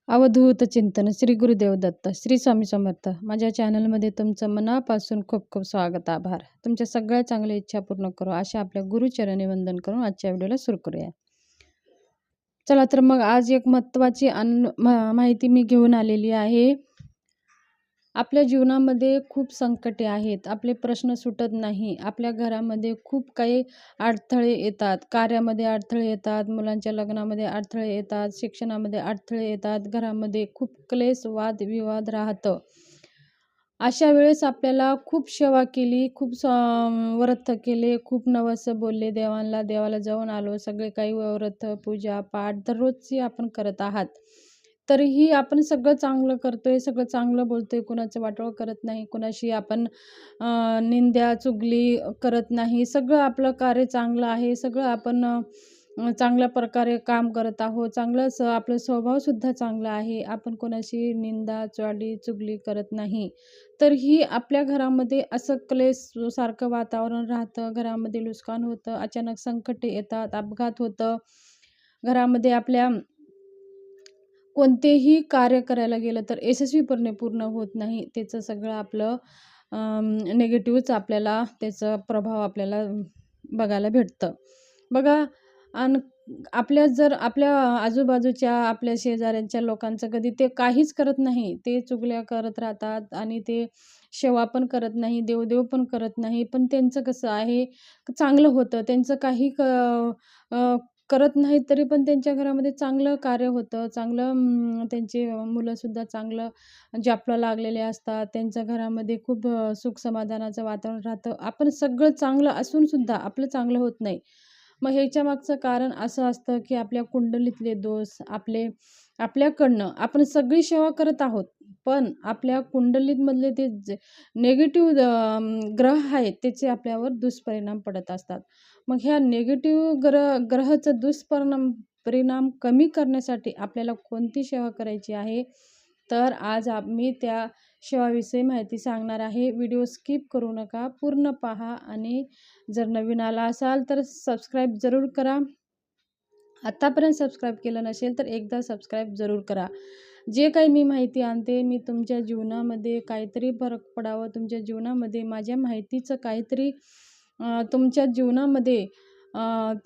अवधूत चिंतन श्री गुरुदेव दत्त श्री स्वामी समर्थ. माझ्या चॅनलमध्ये तुमचं मनापासून खूप खूप स्वागत, आभार. तुमच्या सगळ्या चांगल्या इच्छा पूर्ण करू अशा आपल्या गुरुचरणी वंदन करून आजच्या व्हिडिओला सुरू करूया. चला तर मग आज एक महत्त्वाची माहिती मी घेऊन आलेली आहे. आपल्या जीवनामध्ये खूप संकटे आहेत, आपले प्रश्न सुटत नाही, आपल्या घरामध्ये खूप काही अडथळे येतात, कार्यामध्ये अडथळे येतात, मुलांच्या लग्नामध्ये अडथळे येतात, शिक्षणामध्ये अडथळे येतात, घरामध्ये खूप क्लेश वादविवाद राहतं. अशा वेळेस आपल्याला खूप सेवा केली, खूप व्रत केले, खूप नवस बोलले देवाला, देवाला जाऊन आलो, सगळे काही व्रत पूजा पाठ दररोजची आपण करत आहात. तरीही आपण सगळं चांगलं करतोय, सगळं चांगलं बोलतोय, कुणाचं वाटोळं करत नाही, कुणाशी आपण निंदा चुगली करत नाही, सगळं आपलं कार्य चांगलं आहे, सगळं आपण चांगल्या प्रकारे काम करत आहोत, चांगलंच आपलं स्वभावसुद्धा चांगला आहे, आपण कोणाशी निंदा चाडी चुगली करत नाही. तरीही आपल्या घरामध्ये असं क्लेश सारखं वातावरण राहतं, घरामध्ये नुकसान होतं, अचानक संकटे येतात, अपघात होतं, घरामध्ये आपल्या कोणतेही कार्य करायला गेलं तर यशस्वीपणे पूर्ण होत नाही. त्याचं सगळं आपलं निगेटिव्हच आपल्याला त्याचा प्रभाव आपल्याला बघायला भेटतं. बघा आणि आपल्या आजूबाजूच्या आपल्या शेजाऱ्यांच्या लोकांचं कधी ते काहीच करत नाही. ते चुगल्या करत राहतात आणि ते सेवा पण करत नाही, देवदेव पण करत नाही. पण त्यांचं कसं आहे, चांगलं होतं. त्यांचं काही अ, करत नाहीत तरी पण त्यांच्या घरामध्ये चांगलं कार्य होतं, चांगलं त्यांचे मुलंसुद्धा चांगलं जॉबला लागलेले असतात. त्यांच्या घरामध्ये खूप सुख समाधानाचं वातावरण राहतं. आपण सगळं चांगलं असूनसुद्धा आपलं चांगलं होत नाही. मग ह्याच्या मागचं कारण असं असतं, की आपल्या कुंडलीतले दोष आपल्याकडनं आपण सगळी सेवा करत आहोत, पण आपल्या कुंडलीमधले ते निगेटिव्ह ग्रह आहेत त्याचे आपल्यावर दुष्परिणाम पडत असतात. मग ह्या निगेटिव्ह ग्रहाचा परिणाम कमी करण्यासाठी आपल्याला कोणती सेवा करायची आहे, तर आज मी त्या सेवाविषयी माहिती सांगणार आहे. व्हिडिओ स्किप करू नका, पूर्ण पहा आणि जर नवीन आला असाल तर सबस्क्राईब जरूर करा. आत्तापर्यंत सबस्क्राईब केलं नसेल तर एकदा सबस्क्राईब जरूर करा. जे काही मी माहिती आणते, मी तुमच्या जीवनामध्ये काहीतरी फरक पडावं, तुमच्या जीवनामध्ये माझ्या माहितीचं काहीतरी तुमच्या जीवनामध्ये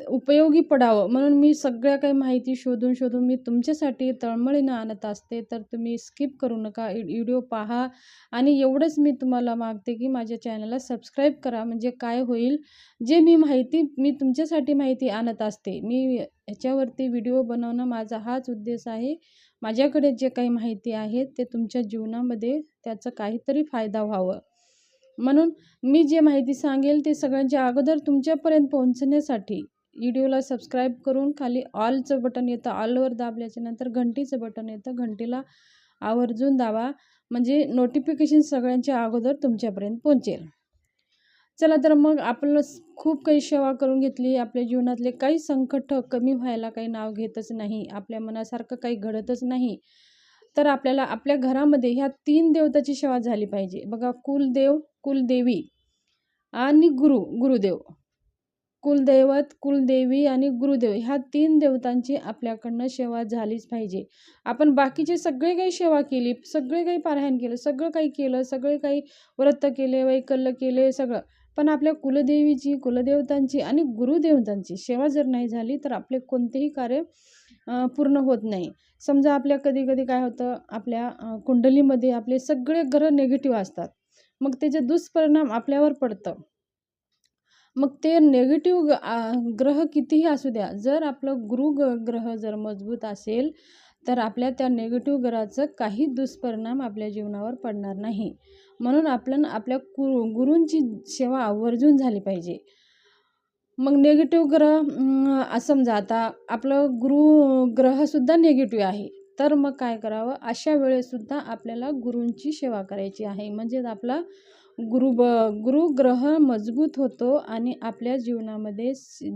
उपयोगी पडावं म्हणून मी सगळ्या काही माहिती शोधून मी तुमच्यासाठी तळमळीनं आणत असते. तर तुम्ही स्किप करू नका, व्हिडिओ पहा आणि एवढंच मी तुम्हाला मागते, की माझ्या चॅनलला सबस्क्राईब करा. म्हणजे काय होईल, जे मी तुमच्यासाठी माहिती आणत असते, मी ह्याच्यावरती व्हिडिओ बनवणं माझा हाच उद्देश आहे. माझ्याकडे जे काही माहिती आहे ते तुमच्या जीवनामध्ये त्याचा काहीतरी फायदा व्हावं. म्हणून मी जे माहिती सांगेल ते सगळ्यांच्या अगोदर तुमच्यापर्यंत पोहोचण्यासाठी व्हिडिओला सबस्क्राईब करून खाली ऑलचं बटन येतं, ऑलवर दाबल्याच्या नंतर घंटीचं बटन येतं, घंटीला आवर्जून दाबा, म्हणजे नोटिफिकेशन सगळ्यांच्या अगोदर तुमच्यापर्यंत पोहोचेल. चला तर मग आपलं खूप काही सेवा करून घेतली, आपल्या जीवनातले काही संकट कमी व्हायला काही नाव घेतच नाही, आपल्या मनासारखं काही घडतच नाही, तर आपल्याला आपल्या घरामध्ये ह्या 3 देवताची सेवा झाली पाहिजे. बघा, कुलदेव, कुलदेवी आणि गुरुदेव. कुलदैवत, कुलदेवी आणि गुरुदेव ह्या 3 देवतांची आपल्याकडनं सेवा झालीच पाहिजे. आपण बाकीचे सगळे काही सेवा केली, सगळे काही पारायण केलं, सगळं काही केलं, सगळे काही व्रत केले, वैकल्य केले सगळं. पण आपल्या कुलदेवीची, कुलदेवतांची आणि गुरुदेवतांची सेवा जर नाही झाली तर आपले कोणतेही कार्य पूर्ण होत नाही. समजा आपल्या कधी-कधी काय होतं, आपल्या कुंडलीमध्ये आपले सगळे ग्रह निगेटिव्ह असतात. मग त्याचे दुष्परिणाम आपल्यावर पडतं. मग ते निगेटिव्ह ग्रह कितीही असू द्या, जर आपलं ग्रह जर मजबूत असेल, तर आपल्या त्या निगेटिव्ह ग्रहाचं काही दुष्परिणाम आपल्या जीवनावर पडणार नाही. म्हणून आपल्या गुरूंची सेवा आवर्जून झाली पाहिजे. मग निगेटिव्ह ग्रह समजा आता आपलं ग्रहसुद्धा निगेटिव्ह आहे, तर मग काय करावं, अशा वेळेससुद्धा आपल्याला गुरूंची सेवा करायची आहे. म्हणजेच आपला गुरुग्रह मजबूत होतो आणि आपल्या जीवनामध्ये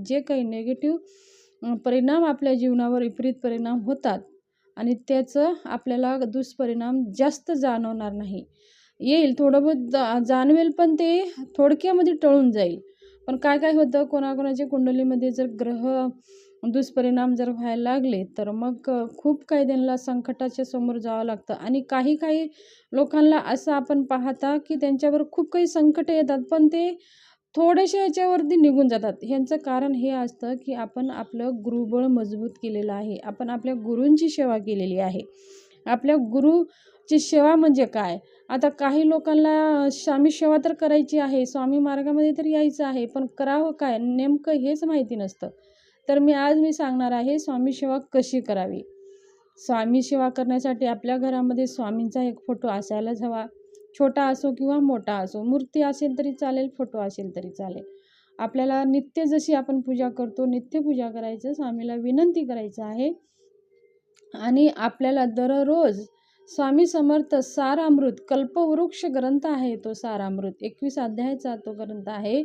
जे काही निगेटिव्ह परिणाम आपल्या जीवनावर विपरीत परिणाम होतात आणि त्याचं आपल्याला दुष्परिणाम जास्त जाणवणार नाही. येईल थोडं बहुत जाणवेल, पण ते थोडक्यामध्ये टळून जाईल. पण काय काय होतं, कोणाकोणाच्या कुंडलीमध्ये जर ग्रह दुष्परिणाम जर व्हायला लागले तर मग खूप काही त्यांना संकटाच्या समोर जावं लागतं. आणि काही काही लोकांना असं आपण पाहता की त्यांच्यावर खूप काही संकट येतात, पण ते थोड्याशा याच्यावरती निघून जातात. ह्यांचं कारण हे असतं की आपण आपलं गुरुबळ मजबूत केलेलं आहे. आपण आपल्या गुरूंची सेवा केलेली आहे. आपल्या गुरुची सेवा म्हणजे काय? आता काही लोकांना स्वामी सेवा तर करायची आहे, स्वामी मार्गामध्ये तर यायचं आहे, पण करावं काय नेमकं हेच माहिती नसतं. तर आज मी सांगणार आहे स्वामी सेवा कशी करावी. स्वामी सेवा करण्यासाठी आपल्या घरामध्ये स्वामींचा एक फोटो असायलाच हवा. छोटा असो किंवा मोठा असो, मूर्ती असेल तरी चालेल, फोटो असेल तरी चालेल. आपल्याला नित्य जशी आपण पूजा करतो, नित्य पूजा करायचं, स्वामीला विनंती करायचं आहे. आणि आपल्याला दररोज स्वामी समर्थ सारामृत कल्पवृक्ष ग्रंथ आहे, तो सारामृत 21 अध्यायाचा तो ग्रंथ आहे.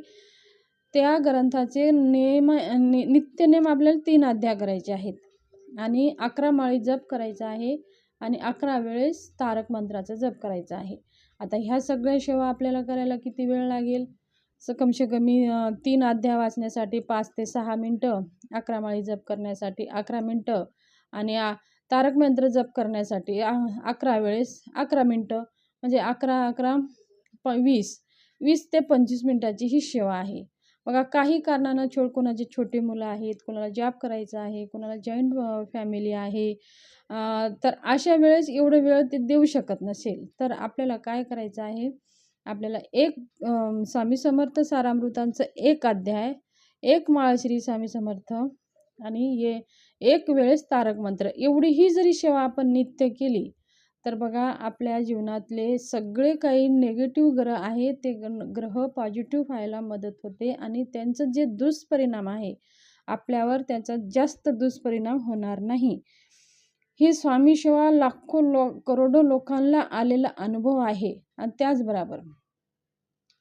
त्या ग्रंथाचे नित्यनेम आपल्याला 3 अध्याय करायचे आहेत आणि 11 माळी जप करायचा आहे आणि 11 वेळेस तारक मंत्राचा जप करायचा आहे. आता ह्या सगळ्या सेवा आपल्याला करायला किती वेळ लागेल? कमसे कमी 3 अध्याय वाचण्यासाठी 5 ते 6 मिनटं, 11 माळी जप करण्यासाठी 11 मिनटं आणि तारक मंत्र जप करण्यासाठी 11 वेळेस 11 मिनटं, म्हणजे 11 20 ते 25 मिनिटाची ही सेवा आहे. बघा, काही कारणानं कोणाची छोटी मुलं आहेत, कोणाला जॉब करायचा आहे, कोणाला जॉईंट फॅमिली आहे, तर अशा वेळेस एवढं वेळ ते देऊ शकत नसेल, तर आपल्याला काय करायचं आहे? आपल्याला एक स्वामी समर्थ सारामृतांचं 1 अध्याय, 1 माळ श्री स्वामी समर्थ आणि एक वेळेस तारक मंत्र, एवढी ही जरी सेवा आपण नित्य केली तर बघा आपल्या जीवनातले सगळे काही निगेटिव्ह ग्रह आहेत ते ग्रह पॉझिटिव्ह व्हायला मदत होते आणि त्यांचं जे दुष्परिणाम आहे आपल्यावर त्याचा जास्त दुष्परिणाम होणार नाही. ही स्वामी सेवा लाखो करोडो लोकांना आलेला अनुभव आहे. आणि त्याचबरोबर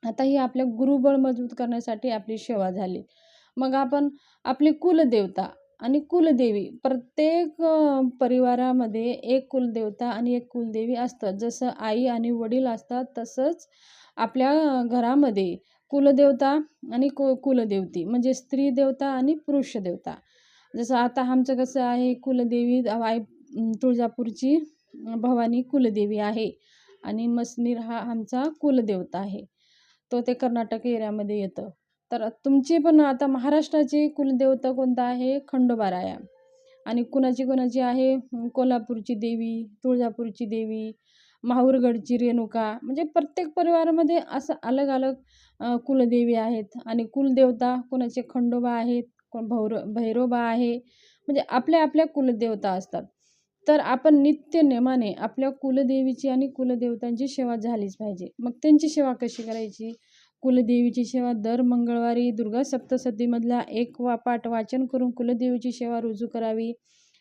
आता ही आपल्या गुरुबळ मजबूत करण्यासाठी आपली सेवा झाली. मग आपण आपली कुलदेवता आणि कुलदेवी, प्रत्येक परिवारामध्ये एक कुलदेवता आणि एक कुलदेवी असतं. जसं आई आणि वडील असतात तसंच आपल्या घरामध्ये कुलदेवता आणि कुलदेवती, म्हणजे स्त्री देवता आणि पुरुष देवता. जसं आता आमचं कसं आहे, कुलदेवी आई तुळजापूरची भवानी कुलदेवी आहे आणि मसनीर हा आमचा कुलदेवता आहे. तो ते कर्नाटक एरियामध्ये येतं. तर तुमची पण आता महाराष्ट्राची कुलदेवता कोणता आहे? खंडोबाराया. आणि कुणाची आहे? कोल्हापूरची देवी, तुळजापूरची देवी, माहूरगडची रेणुका. म्हणजे प्रत्येक परिवारामध्ये असं अलग अलग कुलदेवी आहेत. आणि कुलदेवता कोणाचे खंडोबा आहेत, कोण भैरोबा आहे, म्हणजे आपल्या आपल्या कुलदेवता असतात. तर आपण नित्यनेमाने आपल्या कुलदेवीची आणि कुलदेवतांची सेवा झालीच पाहिजे. मग त्यांची सेवा कशी करायची? कुलदेवीची सेवा दर मंगळवारी दुर्गा सप्तशतीमधला एक पाठ वाचन करून कुलदेवीची सेवा रुजू करावी.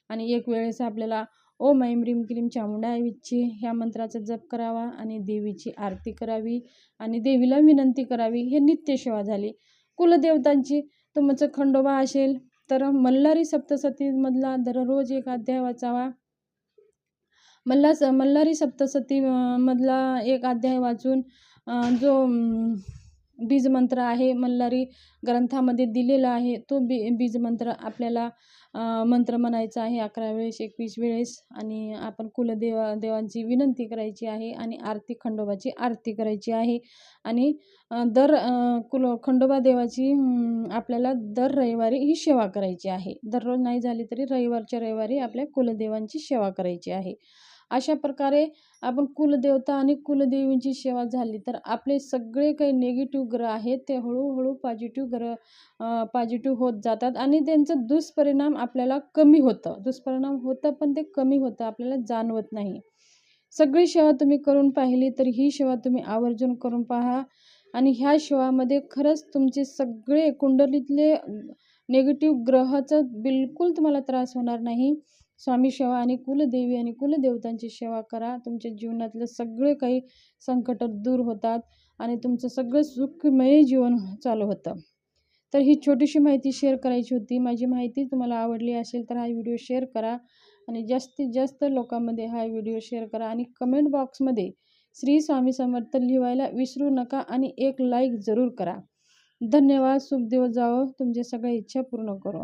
आणि एक वेळेस आपल्याला ओम ऐं ह्रीं क्लीं चामुंडाय विच्चे ह्या मंत्राचा जप करावा आणि देवीची आरती करावी आणि देवीला विनंती करावी. हे नित्य सेवा झाली. कुलदेवतांची तुमचं खंडोबा असेल तर मल्हारी सप्तशतीमधला दररोज एक अध्याय वाचावा. मल्हारी सप्तशती मधला एक अध्याय वाचून जो बीजमंत्र आहे मल्हारी ग्रंथामध्ये दिलेला आहे, तो बीजमंत्र आपल्याला मंत्र म्हणायचा आहे 11 वेळेस 21 वेळेस. आणि आपण देवांची विनंती करायची आहे आणि खंडोबाची आरती करायची आहे. आणि खंडोबा देवाची आपल्याला दर रविवारी ही सेवा करायची आहे. दररोज नाही झाली तरी रविवारच्या रविवारी आपल्या कुलदेवांची सेवा करायची आहे. अशा प्रकारे आपण कुलदेवता आणि कुलदेवींची सेवा झाली तर आपले सगळे काही निगेटिव्ह ग्रह आहेत ते हळूहळू पॉझिटिव्ह होत जातात आणि त्यांचं दुष्परिणाम आपल्याला कमी होतं. दुष्परिणाम होतं पण ते कमी होतं, आपल्याला जाणवत नाही. सगळी सेवा तुम्ही करून पाहिली तर ही सेवा तुम्ही आवर्जून करून पहा आणि ह्या सेवामध्ये खरंच तुमचे सगळे कुंडलीतले निगेटिव्ह ग्रहाचा बिलकुल तुम्हाला त्रास होणार नाही. स्वामी सेवा आणि कुलदेवी आणि कुलदेवतांची सेवा करा. तुमच्या जीवनातलं सगळे काही संकट दूर होतात आणि तुमचं सगळं सुखमय जीवन चालू होतं. तर ही छोटीशी माहिती शेअर करायची होती. माझी माहिती तुम्हाला आवडली असेल तर हा व्हिडिओ शेअर करा आणि जास्तीत जास्त लोकांमध्ये हा व्हिडिओ शेअर करा आणि कमेंट बॉक्समध्ये श्री स्वामी समर्थ लिहायला विसरू नका आणि एक लाईक जरूर करा. धन्यवाद. शुभ दिवस जावो, तुमच्या सगळ्या इच्छा पूर्ण करो.